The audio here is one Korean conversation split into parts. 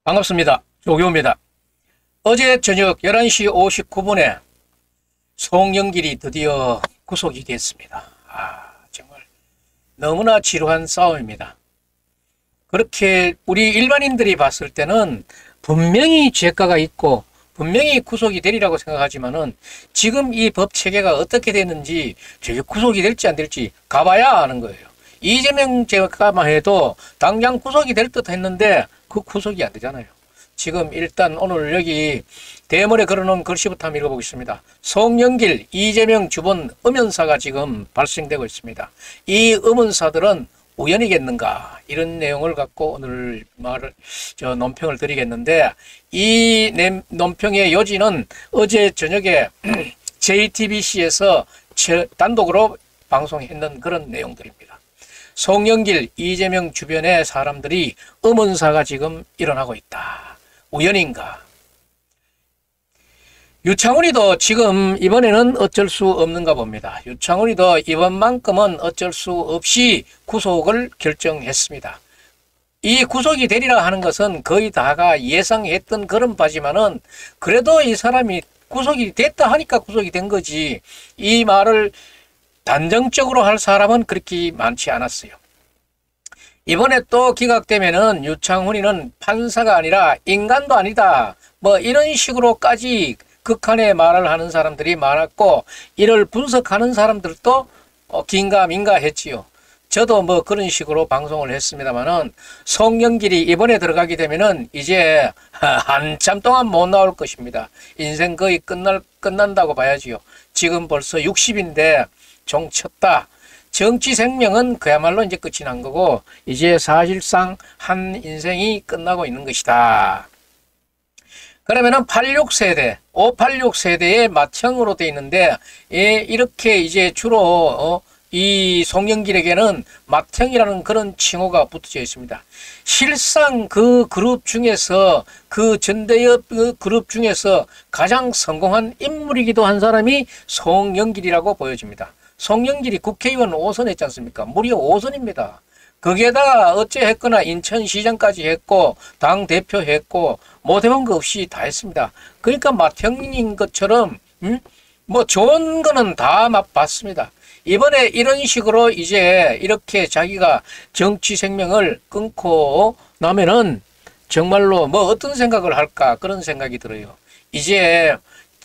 반갑습니다. 조교입니다. 어제 저녁 11시 59분에 송영길이 드디어 구속이 됐습니다. 정말 너무나 지루한 싸움입니다. 그렇게 우리 일반인들이 봤을 때는 분명히 죄가가 있고 분명히 구속이 되리라고 생각하지만은 지금 이 법 체계가 어떻게 됐는지 저게 구속이 될지 안 될지 가봐야 아는 거예요. 이재명 제가만 해도 당장 구속이 될 듯 했는데 그 구속이 안 되잖아요. 지금 일단 오늘 여기 대문에 걸어놓은 글씨부터 한번 읽어보겠습니다. 송영길, 이재명 주변 음연사가 지금 발생되고 있습니다. 이 음연사들은 우연이겠는가, 이런 내용을 갖고 오늘 논평을 드리겠는데, 이 논평의 요지는 어제 저녁에 JTBC에서 단독으로 방송했는 그런 내용들입니다. 송영길, 이재명 주변의 사람들이 음원사가 지금 일어나고 있다. 우연인가? 유창훈이도 지금 이번에는 어쩔 수 없는가 봅니다. 유창훈이도 이번만큼은 어쩔 수 없이 구속을 결정했습니다. 이 구속이 되리라 하는 것은 거의 다가 예상했던 그런 바지만은 그래도 이 사람이 구속이 됐다 하니까 구속이 된 거지, 이 말을 단정적으로 할 사람은 그렇게 많지 않았어요. 이번에 또 기각되면은 유창훈이는 판사가 아니라 인간도 아니다, 뭐 이런 식으로까지 극한의 말을 하는 사람들이 많았고, 이를 분석하는 사람들도 긴가민가 했지요. 저도 뭐 그런 식으로 방송을 했습니다만은 송영길이 이번에 들어가게 되면은 이제 한참 동안 못 나올 것입니다. 인생 거의 끝난다고 봐야지요. 지금 벌써 60인데 종 쳤다. 정치 생명은 그야말로 이제 끝이 난 거고, 이제 사실상 한 인생이 끝나고 있는 것이다. 그러면은 86세대, 586세대의 맏형으로 되어 있는데, 이렇게 이제 주로 이 송영길에게는 맏형이라는 그런 칭호가 붙어져 있습니다. 실상 그 그룹 중에서, 그 전대협 그 그룹 중에서 가장 성공한 인물이기도 한 사람이 송영길이라고 보여집니다. 송영길이 국회의원 5선 했지 않습니까? 무려 5선입니다. 거기에다가 어찌했거나 인천시장까지 했고 당대표 했고 못해본 거 없이 다 했습니다. 그러니까 맏형인 것처럼 뭐 좋은 거는 다 맛봤습니다. 이번에 이런 식으로 이제 이렇게 자기가 정치 생명을 끊고 나면은 정말로 뭐 어떤 생각을 할까, 그런 생각이 들어요. 이제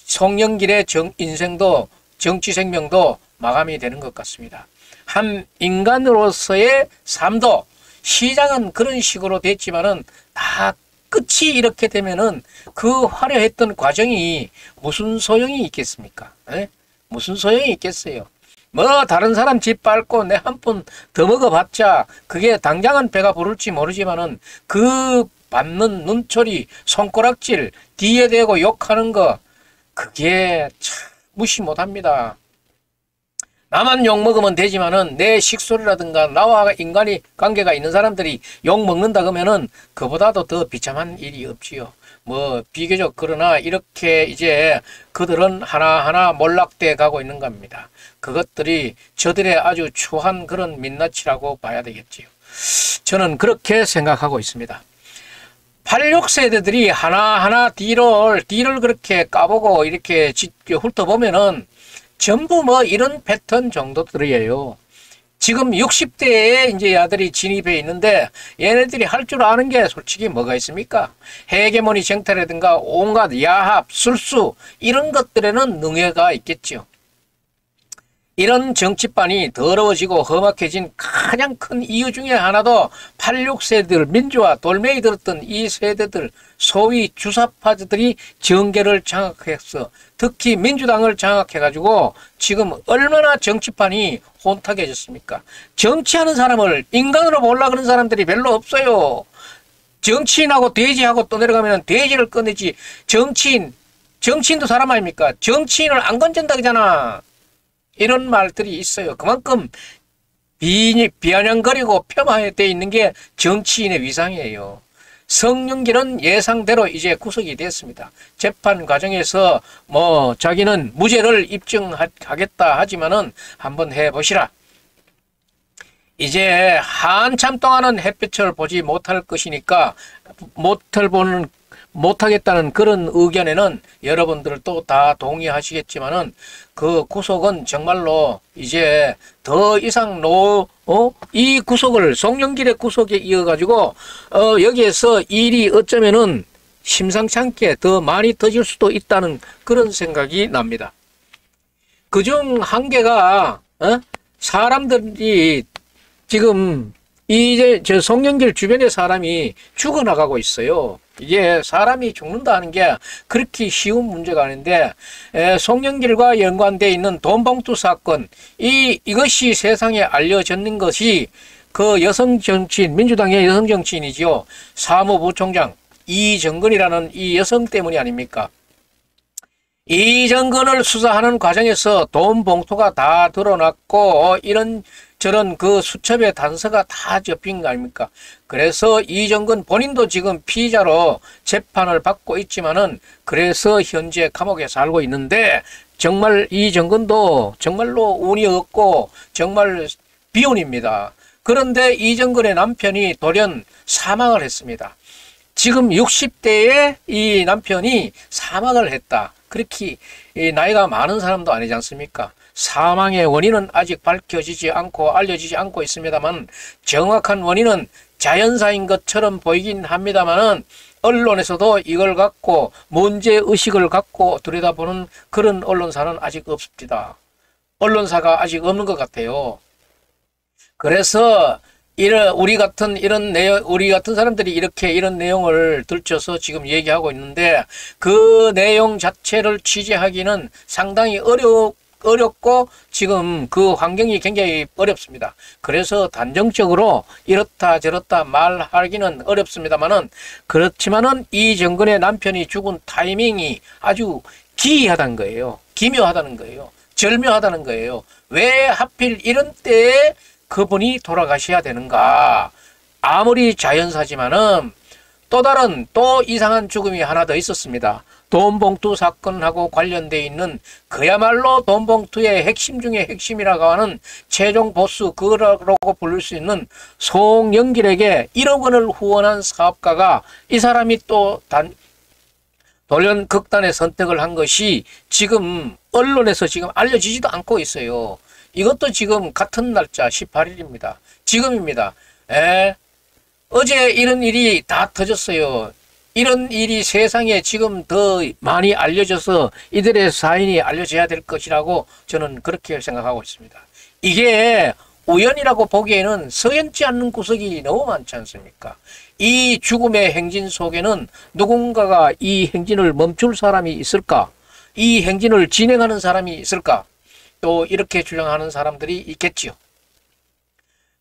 송영길의 인생도 정치 생명도 마감이 되는 것 같습니다. 한 인간으로서의 삶도, 시장은 그런 식으로 됐지만은 다 끝이 이렇게 되면은 그 화려했던 과정이 무슨 소용이 있겠습니까? 에? 무슨 소용이 있겠어요? 뭐 다른 사람 집 밟고 내 한 푼 더 먹어봤자 그게 당장은 배가 부를지 모르지만은 그 받는 눈초리, 손가락질, 뒤에 대고 욕하는 거, 그게 참 무시 못합니다. 나만 욕먹으면 되지만은 내 식소리라든가 나와 인간이 관계가 있는 사람들이 욕먹는다 그러면은 그보다도 더 비참한 일이 없지요. 뭐 비교적 그러나 이렇게 이제 그들은 하나하나 몰락돼 가고 있는 겁니다. 그것들이 저들의 아주 추한 그런 민낯이라고 봐야 되겠지요. 저는 그렇게 생각하고 있습니다. 86세대들이 하나하나 뒤를 그렇게 까보고 이렇게 훑어보면은 전부 뭐 이런 패턴 정도들이에요. 지금 60대에 이제 아들이 진입해 있는데 얘네들이 할 줄 아는 게 솔직히 뭐가 있습니까? 헤게모니 정탈이라든가 온갖 야합, 술수, 이런 것들에는 능해가 있겠죠. 이런 정치판이 더러워지고 험악해진 가장 큰 이유 중에 하나도 86세들, 민주화 돌멩이 들었던 이 세대들, 소위 주사파들이 정계를 장악해서 특히 민주당을 장악해가지고 지금 얼마나 정치판이 혼탁해졌습니까? 정치하는 사람을 인간으로 보려고 그러는 사람들이 별로 없어요. 정치인하고 돼지하고 또 내려가면 돼지를 꺼내지, 정치인도 사람 아닙니까? 정치인을 안 건진다 그러잖아. 이런 말들이 있어요. 그만큼 비아냥거리고 폄하되어 있는 게 정치인의 위상이에요. 송영길은 예상대로 이제 구속이 됐습니다. 재판 과정에서 뭐 자기는 무죄를 입증하겠다 하지만은 한번 해보시라. 이제 한참 동안은 햇볕을 보지 못할 것이니까 못하겠다는 그런 의견에는 여러분들도 다 동의하시겠지만은 그 구속은 정말로 이제 더 이상 이 구속을 송영길의 구속에 이어가지고 여기에서 일이 어쩌면은 심상치 않게 더 많이 터질 수도 있다는 그런 생각이 납니다. 그중 한계가 사람들이 지금 이제 저 송영길 주변의 사람이 죽어나가고 있어요. 이게 사람이 죽는다 하는 게 그렇게 쉬운 문제가 아닌데 송영길과 연관되어 있는 돈봉투 사건 이것이 세상에 알려졌는 것이 그 여성 정치인 민주당의 여성 정치인이지요. 사무부총장 이정근이라는 이 여성 때문이 아닙니까? 이정근을 수사하는 과정에서 돈 봉투가 다 드러났고 이런저런 그 수첩의 단서가 다 접힌 거 아닙니까? 그래서 이정근 본인도 지금 피의자로 재판을 받고 있지만은 그래서 현재 감옥에 살고 있는데 정말 이정근도 정말로 운이 없고 정말 비운입니다. 그런데 이정근의 남편이 돌연 사망을 했습니다. 지금 60대에 이 남편이 사망을 했다. 그렇게 나이가 많은 사람도 아니지 않습니까? 사망의 원인은 아직 밝혀지지 않고 알려지지 않고 있습니다만 정확한 원인은 자연사인 것처럼 보이긴 합니다만은 언론에서도 이걸 갖고 문제의식을 갖고 들여다보는 그런 언론사는 아직 없습니다. 언론사가 아직 없는 것 같아요. 그래서 우리 같은 사람들이 이렇게 이런 내용을 들춰서 지금 얘기하고 있는데 그 내용 자체를 취재하기는 상당히 어렵고 지금 그 환경이 굉장히 어렵습니다. 그래서 단정적으로 이렇다 저렇다 말하기는 어렵습니다만은 그렇지만은 이정근의 남편이 죽은 타이밍이 아주 기이하다는 거예요. 기묘하다는 거예요. 절묘하다는 거예요. 왜 하필 이런 때에 그분이 돌아가셔야 되는가? 아무리 자연사지만은 또 이상한 죽음이 하나 더 있었습니다. 돈봉투 사건하고 관련되어 있는 그야말로 돈봉투의 핵심 중에 핵심이라고 하는 최종 보스 그라고 부를 수 있는 송영길에게 1억 원을 후원한 사업가가 이 사람이 또 돌연 극단의 선택을 한 것이 지금 언론에서 지금 알려지지도 않고 있어요. 이것도 지금 같은 날짜 18일입니다. 지금입니다. 어제 이런 일이 다 터졌어요. 이런 일이 세상에 지금 더 많이 알려져서 이들의 사인이 알려져야 될 것이라고 저는 그렇게 생각하고 있습니다. 이게 우연이라고 보기에는 서연치 않는 구석이 너무 많지 않습니까? 이 죽음의 행진 속에는 누군가가 이 행진을 멈출 사람이 있을까? 이 행진을 진행하는 사람이 있을까? 또 이렇게 주장하는 사람들이 있겠지요.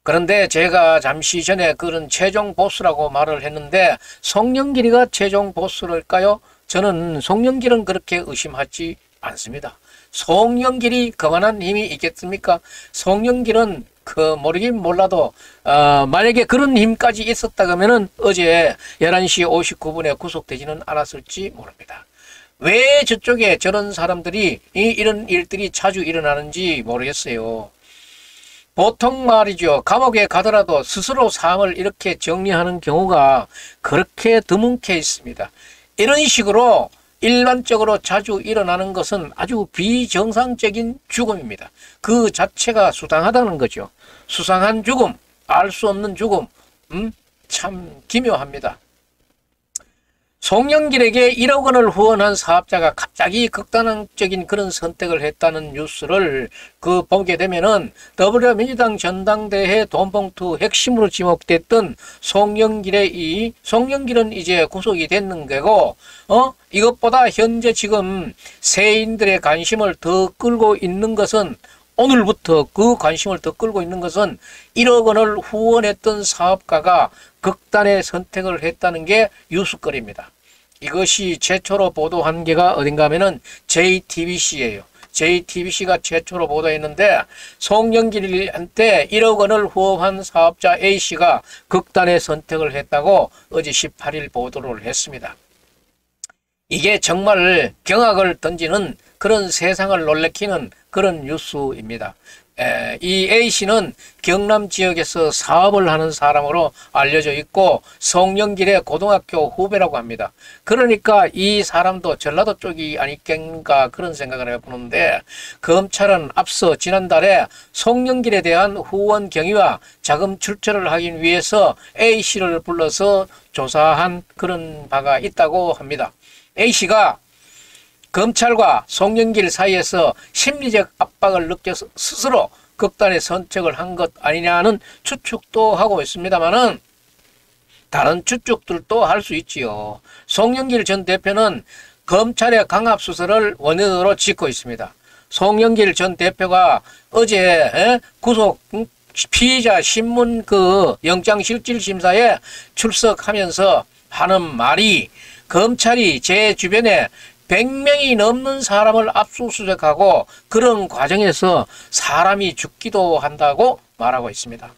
그런데 제가 잠시 전에 그런 최종 보스라고 말을 했는데 송영길이가 최종 보스일까요? 저는 송영길은 그렇게 의심하지 않습니다. 송영길이 그만한 힘이 있겠습니까? 송영길은 모르긴 몰라도 만약에 그런 힘까지 있었다 그러면은 어제 11시 59분에 구속되지는 않았을지 모릅니다. 왜 저쪽에 저런 사람들이 이런 일들이 자주 일어나는지 모르겠어요. 보통 말이죠. 감옥에 가더라도 스스로 삶을 이렇게 정리하는 경우가 그렇게 드문게 있습니다. 이런 식으로 일반적으로 자주 일어나는 것은 아주 비정상적인 죽음입니다. 그 자체가 수상하다는 거죠. 수상한 죽음, 알 수 없는 죽음, 참 기묘합니다. 송영길에게 1억 원을 후원한 사업자가 갑자기 극단적인 그런 선택을 했다는 뉴스를 보게 되면은 더불어민주당 전당대회 돈봉투 핵심으로 지목됐던 송영길은 이제 구속이 됐는 거고, 이것보다 현재 지금 세인들의 관심을 더 끌고 있는 것은 오늘부터 그 관심을 더 끌고 있는 것은 1억 원을 후원했던 사업가가 극단의 선택을 했다는 게 뉴스거리입니다. 이것이 최초로 보도한 게가 어딘가 하면은 JTBC예요. JTBC가 최초로 보도했는데 송영길한테 1억 원을 후원한 사업자 A씨가 극단의 선택을 했다고 어제 18일 보도를 했습니다. 이게 정말 경악을 던지는 그런 세상을 놀래키는 그런 뉴스입니다. 이 A씨는 경남 지역에서 사업을 하는 사람으로 알려져 있고 송영길의 고등학교 후배라고 합니다. 그러니까 이 사람도 전라도 쪽이 아니겠는가 그런 생각을 해보는데, 검찰은 앞서 지난달에 송영길에 대한 후원 경위와 자금 출처를 하기 위해서 A씨를 불러서 조사한 그런 바가 있다고 합니다. A씨가 검찰과 송영길 사이에서 심리적 압박을 느껴서 스스로 극단의 선택을 한 것 아니냐는 추측도 하고 있습니다만은, 다른 추측들도 할 수 있지요. 송영길 전 대표는 검찰의 강압수사를 원인으로 짓고 있습니다. 송영길 전 대표가 어제 구속 피의자 신문 영장실질심사에 출석하면서 하는 말이, 검찰이 제 주변에 100명이 넘는 사람을 압수수색하고 그런 과정에서 사람이 죽기도 한다고 말하고 있습니다.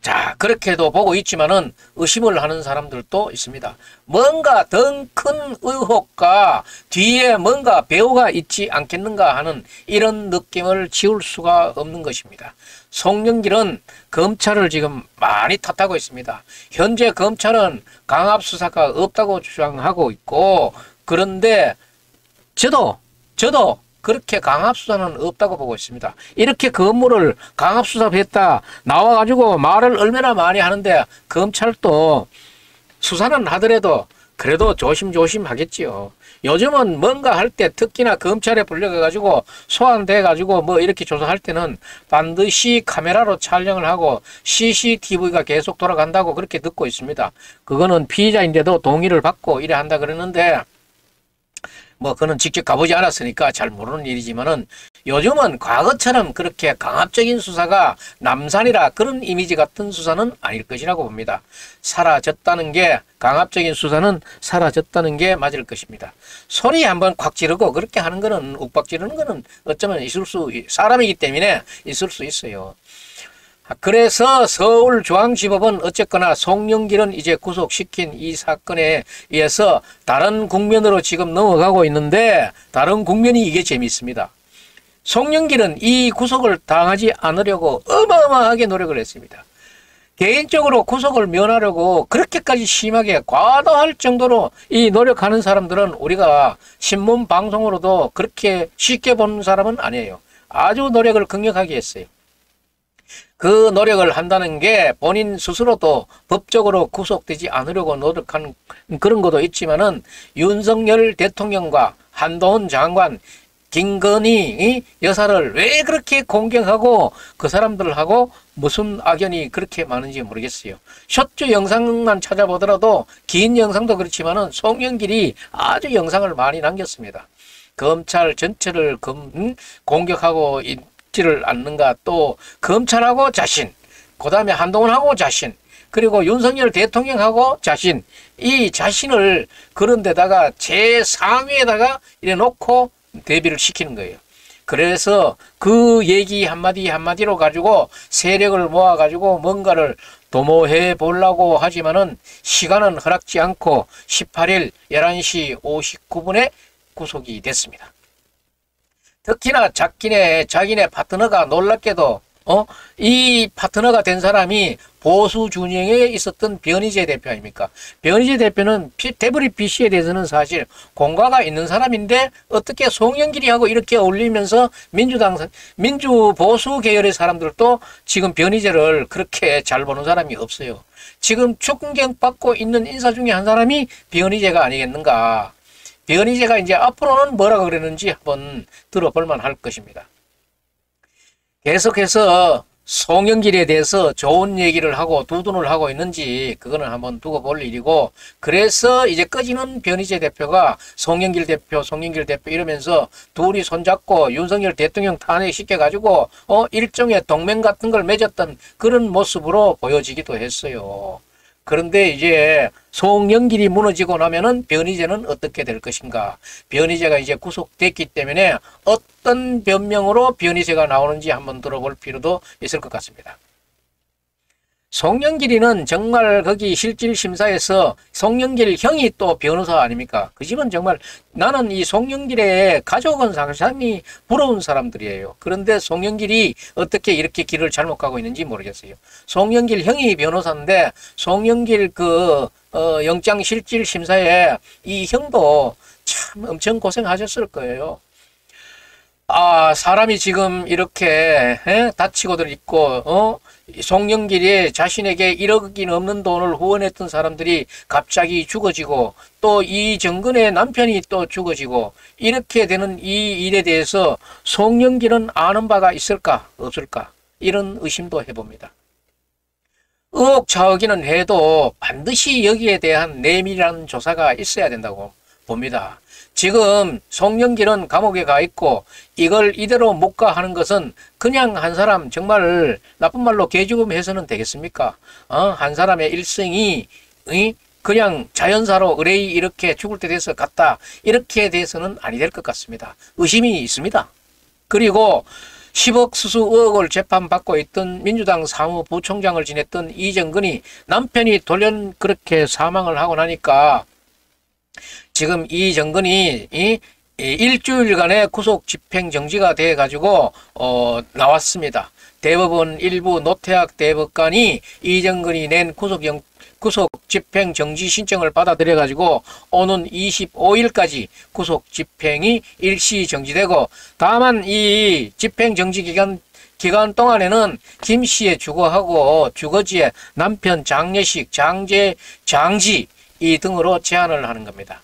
자, 그렇게도 보고 있지만은 의심을 하는 사람들도 있습니다. 뭔가 더 큰 의혹과 뒤에 뭔가 배후가 있지 않겠는가 하는 이런 느낌을 지울 수가 없는 것입니다. 송영길은 검찰을 지금 많이 탓하고 있습니다. 현재 검찰은 강압수사가 없다고 주장하고 있고, 그런데 저도 그렇게 강압수사는 없다고 보고 있습니다. 이렇게 건물을 강압수사했다 나와가지고 말을 얼마나 많이 하는데, 검찰도 수사는 하더라도 그래도 조심조심 하겠지요. 요즘은 뭔가 할 때 특히나 검찰에 불려가가지고 소환돼가지고 뭐 이렇게 조사할 때는 반드시 카메라로 촬영을 하고 CCTV가 계속 돌아간다고 그렇게 듣고 있습니다. 그거는 피의자인데도 동의를 받고 이래 한다 그러는데, 뭐 그는 직접 가보지 않았으니까 잘 모르는 일이지만은, 요즘은 과거처럼 그렇게 강압적인 수사가 남산이라 그런 이미지 같은 수사는 아닐 것이라고 봅니다. 사라졌다는 게, 강압적인 수사는 사라졌다는 게 맞을 것입니다. 소리 한번 콱 지르고 그렇게 하는 거는, 욱박 지르는 거는 어쩌면 사람이기 때문에 있을 수 있어요. 그래서 서울중앙지법은 어쨌거나 송영길은 이제 구속시킨 이 사건에 의해서 다른 국면으로 지금 넘어가고 있는데, 다른 국면이 이게 재미있습니다. 송영길은 이 구속을 당하지 않으려고 어마어마하게 노력을 했습니다. 개인적으로 구속을 면하려고 그렇게까지 심하게 과도할 정도로 이 노력하는 사람들은 우리가 신문 방송으로도 그렇게 쉽게 보는 사람은 아니에요. 아주 노력을 극력하게 했어요. 그 노력을 한다는 게 본인 스스로도 법적으로 구속되지 않으려고 노력한 그런 것도 있지만은, 윤석열 대통령과 한동훈 장관, 김건희 여사를 왜 그렇게 공경하고 그 사람들하고 무슨 악연이 그렇게 많은지 모르겠어요. 숏주 영상만 찾아보더라도 긴 영상도 그렇지만은 송영길이 아주 영상을 많이 남겼습니다. 검찰 전체를 공격하고 있지를 않는가, 또 검찰하고 자신, 그 다음에 한동훈하고 자신, 그리고 윤석열 대통령하고 자신, 이 자신을 그런 데다가 제상위에다가 이래 놓고 대비를 시키는 거예요. 그래서 그 얘기 한마디 한마디로 가지고 세력을 모아가지고 뭔가를 도모해 보려고 하지만은 시간은 허락지 않고 18일 11시 59분에 구속이 됐습니다. 특히나 자기네 파트너가 놀랍게도 이 파트너가 된 사람이 보수 진영에 있었던 변희재 대표 아닙니까? 변희재 대표는 태블릿 PC에 대해서는 사실 공과가 있는 사람인데, 어떻게 송영길이 하고 이렇게 어울리면서 민주 보수 계열의 사람들도 지금 변희재를 그렇게 잘 보는 사람이 없어요. 지금 추궁경 받고 있는 인사 중에 한 사람이 변희재가 아니겠는가. 변희재가 이제 앞으로는 뭐라고 그랬는지 한번 들어볼만 할 것입니다. 계속해서 송영길에 대해서 좋은 얘기를 하고 두둔을 하고 있는지 그거는 한번 두고 볼 일이고, 그래서 이제 꺼지는 변희재 대표가 송영길 대표 이러면서 둘이 손잡고 윤석열 대통령 탄핵시켜가지고 일종의 동맹 같은 걸 맺었던 그런 모습으로 보여지기도 했어요. 그런데 이제 송영길이 무너지고 나면은 변희재는 어떻게 될 것인가. 변희재가 이제 구속됐기 때문에 어떤 변명으로 변희재가 나오는지 한번 들어볼 필요도 있을 것 같습니다. 송영길이는 정말 거기 실질심사에서 송영길 형이 또 변호사 아닙니까? 그 집은 정말 나는 이 송영길의 가족은 상당히 부러운 사람들이에요. 그런데 송영길이 어떻게 이렇게 길을 잘못 가고 있는지 모르겠어요. 송영길 형이 변호사인데 송영길 영장실질심사에 이 형도 참 엄청 고생하셨을 거예요. 아, 사람이 지금 이렇게 다치고들 있고 송영길이 자신에게 1억이 넘는 돈을 후원했던 사람들이 갑자기 죽어지고 또 이정근의 남편이 또 죽어지고 이렇게 되는 이 일에 대해서 송영길은 아는 바가 있을까 없을까 이런 의심도 해봅니다. 의혹 자욱이는 해도 반드시 여기에 대한 내밀한 조사가 있어야 된다고 봅니다. 지금 송영길은 감옥에 가 있고 이걸 이대로 못 가 하는 것은 그냥 한 사람 정말 나쁜 말로 개죽음 해서는 되겠습니까? 한 사람의 일생이 그냥 자연사로 의뢰이 이렇게 죽을 때 돼서 갔다 이렇게 돼서는 아니 될 것 같습니다. 의심이 있습니다. 그리고 10억 수수 의혹을 재판받고 있던 민주당 사무부총장을 지냈던 이정근이 남편이 돌연 그렇게 사망을 하고 나니까 지금 이정근이 일주일간의 구속 집행 정지가 돼 가지고 나왔습니다. 대법원 일부 노태학 대법관이 이정근이 낸 구속 집행 정지 신청을 받아들여 가지고 오는 25일까지 구속 집행이 일시 정지되고 다만 이 집행 정지 기간 동안에는 김 씨의 주거하고 주거지의 남편 장례식, 장지 이 등으로 제한을 하는 겁니다.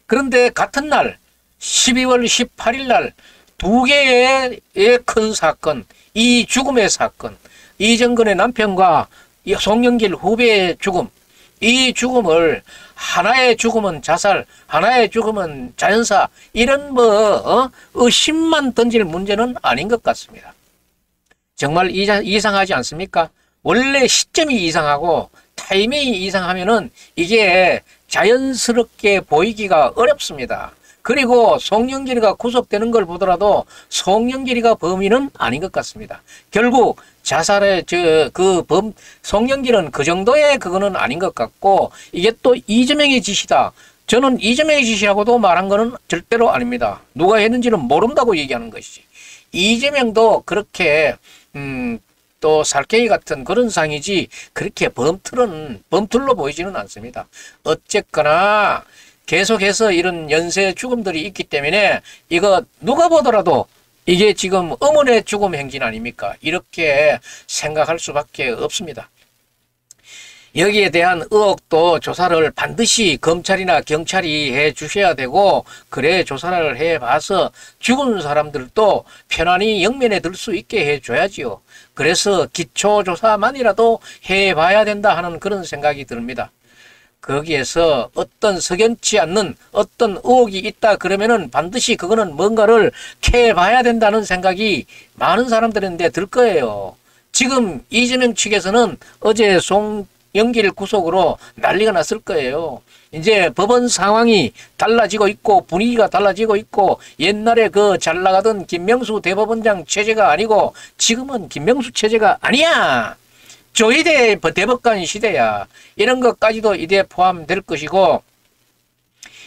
그런데 같은 날 12월 18일 날 두 개의 큰 사건, 이 죽음의 사건, 이정근의 남편과 송영길 후배의 죽음, 이 죽음을 하나의 죽음은 자살, 하나의 죽음은 자연사 이런 의심만 던질 문제는 아닌 것 같습니다. 정말 이상하지 않습니까? 원래 시점이 이상하고 타이밍이 이상하면은 이게 자연스럽게 보이기가 어렵습니다. 그리고 송영길이가 구속되는 걸 보더라도 송영길이가 범인은 아닌 것 같습니다. 결국 자살의 송영길은 그 정도의 그거는 아닌 것 같고 이게 또 이재명의 짓이다. 저는 이재명의 짓이라고도 말한 거는 절대로 아닙니다. 누가 했는지는 모른다고 얘기하는 것이지. 이재명도 그렇게 또 살쾡이 같은 그런 상이지 그렇게 범틀로 보이지는 않습니다. 어쨌거나 계속해서 이런 연쇄 죽음들이 있기 때문에 이거 누가 보더라도 이게 지금 어머니의 죽음 행진 아닙니까? 이렇게 생각할 수밖에 없습니다. 여기에 대한 의혹도 조사를 반드시 검찰이나 경찰이 해 주셔야 되고 그래 조사를 해봐서 죽은 사람들도 편안히 영면에 들 수 있게 해줘야지요. 그래서 기초조사만이라도 해봐야 된다 하는 그런 생각이 듭니다. 거기에서 어떤 석연치 않는 어떤 의혹이 있다 그러면은 반드시 그거는 뭔가를 캐봐야 된다는 생각이 많은 사람들인데 들 거예요. 지금 이재명 측에서는 어제 송영길 구속으로 난리가 났을 거예요. 이제 법원 상황이 달라지고 있고 분위기가 달라지고 있고 옛날에 그 잘 나가던 김명수 대법원장 체제가 아니고 지금은 김명수 체제가 아니야. 조희대 대법관 시대야. 이런 것까지도 이제 포함될 것이고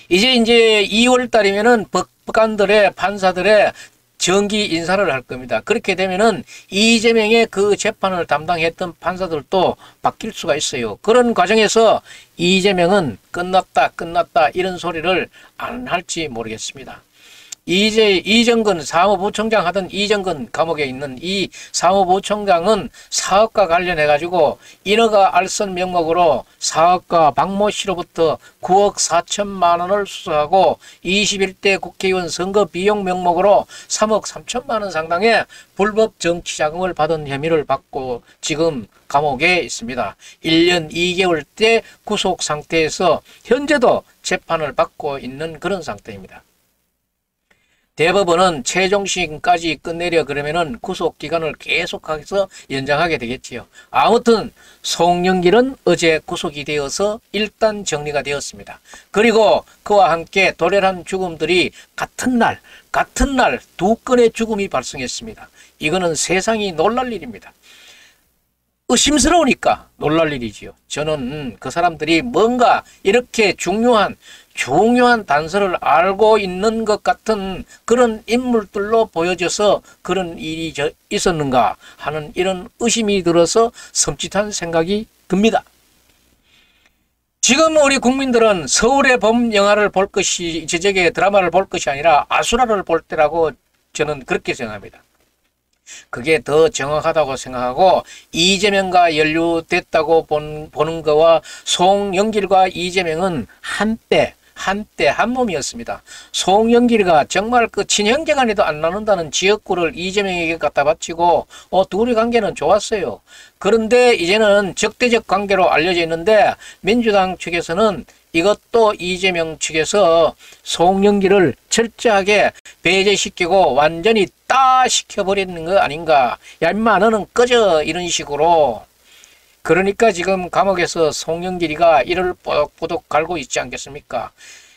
이제 2월 달이면은 법관들의 판사들의 정기 인사를 할 겁니다. 그렇게 되면은 이재명의 그 재판을 담당했던 판사들도 바뀔 수가 있어요. 그런 과정에서 이재명은 끝났다 이런 소리를 안 할지 모르겠습니다. 이정근 사무부총장 하던 이정근 감옥에 있는 이 사무부총장은 사업과 관련해 가지고 인허가 알선 명목으로 사업가 박모 씨로부터 9억 4천만 원을 수수하고 21대 국회의원 선거 비용 명목으로 3억 3천만 원 상당의 불법 정치자금을 받은 혐의를 받고 지금 감옥에 있습니다. 1년 2개월째 구속 상태에서 현재도 재판을 받고 있는 그런 상태입니다. 대법원은 최종심까지 끝내려 그러면은 구속 기간을 계속해서 연장하게 되겠지요. 아무튼 송영길은 어제 구속이 되어서 일단 정리가 되었습니다. 그리고 그와 함께 도래한 죽음들이 같은 날 두 건의 죽음이 발생했습니다. 이거는 세상이 놀랄 일입니다. 의심스러우니까 놀랄 일이지요. 저는 그 사람들이 뭔가 이렇게 중요한 단서를 알고 있는 것 같은 그런 인물들로 보여져서 그런 일이 있었는가 하는 이런 의심이 들어서 섬찟한 생각이 듭니다. 지금 우리 국민들은 서울의 봄 영화를 볼 것이, 제적의 드라마를 볼 것이 아니라 아수라를 볼 때라고 저는 그렇게 생각합니다. 그게 더 정확하다고 생각하고, 이재명과 연루됐다고 보는 거와 송영길과 이재명은 한때 한 몸이었습니다. 송영길이가 정말 그 친형제간에도 안 나눈다는 지역구를 이재명에게 갖다 바치고 둘의 관계는 좋았어요. 그런데 이제는 적대적 관계로 알려져 있는데 민주당 측에서는 이것도 이재명 측에서 송영길을 철저하게 배제시키고 완전히 따시켜버리는 거 아닌가. 야 임마 너는 꺼져, 이런 식으로. 그러니까 지금 감옥에서 송영길이가 이를 뽀독뽀독 갈고 있지 않겠습니까?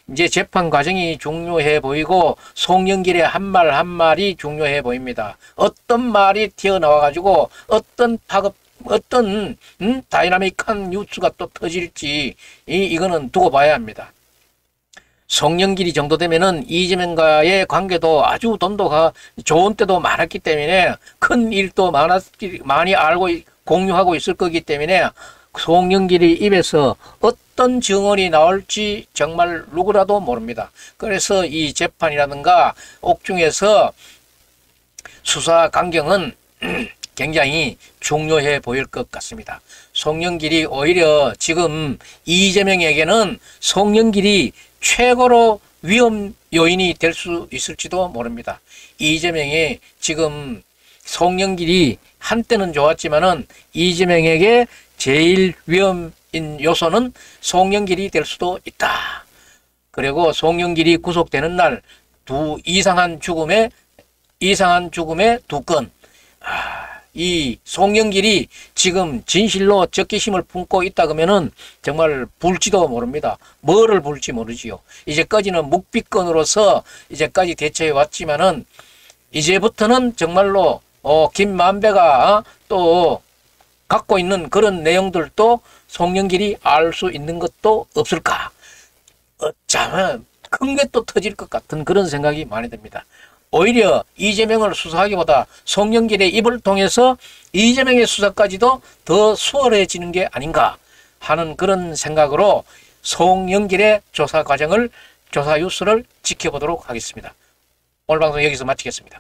이제 재판 과정이 중요해 보이고 송영길의 한 말 한 말이 중요해 보입니다. 어떤 말이 튀어나와가지고 어떤 다이나믹한 뉴스가 또 터질지 이거는 두고 봐야 합니다. 송영길이 정도 되면은 이재명과의 관계도 아주 돈도 좋은 때도 많았기 때문에 큰 일도 많이 알고 공유하고 있을 거기 때문에 송영길이 입에서 어떤 증언이 나올지 정말 누구라도 모릅니다. 그래서 이 재판이라든가 옥중에서 수사 강경은 굉장히 중요해 보일 것 같습니다. 송영길이 오히려 지금 이재명에게는 송영길이 최고로 위험 요인이 될 수 있을지도 모릅니다. 이재명이 지금 송영길이 한때는 좋았지만은 이재명에게 제일 위험인 요소는 송영길이 될 수도 있다. 그리고 송영길이 구속되는 날 이상한 죽음의 두 건. 이 송영길이 지금 진실로 적개심을 품고 있다 그러면은 정말 불지도 모릅니다. 뭐를 불지 모르지요. 이제까지는 묵비권으로서 이제까지 대처해 왔지만은 이제부터는 정말로 김만배가 또 갖고 있는 그런 내용들도 송영길이 알 수 있는 것도 없을까? 어쩌면 큰 게 또 터질 것 같은 그런 생각이 많이 듭니다. 오히려 이재명을 수사하기보다 송영길의 입을 통해서 이재명의 수사까지도 더 수월해지는 게 아닌가 하는 그런 생각으로 송영길의 조사 과정을, 조사 뉴스를 지켜보도록 하겠습니다. 오늘 방송 여기서 마치겠습니다.